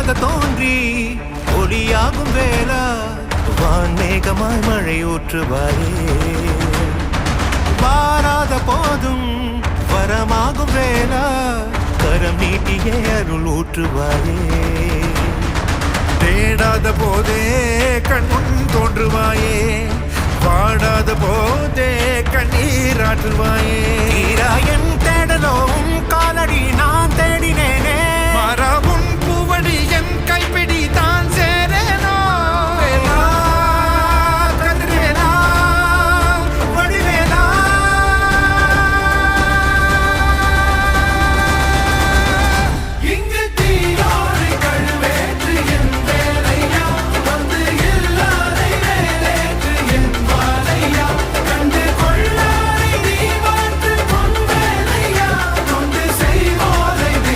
ஒளியாக தோன்றி ஒளியாகும் வேளா வான்மேகமாய் மழை ஊற்றுவாயே வாராத போதும் வரமாகும் வேளா கரம் நீட்டியே அருள் ஊற்றுவாயே தேடாத போதே கண்முன் தோன்றுவாயே வாடாத போதே கண்ணீர் ஆற்றுவாயே என் தேடலோம் காலடி நான்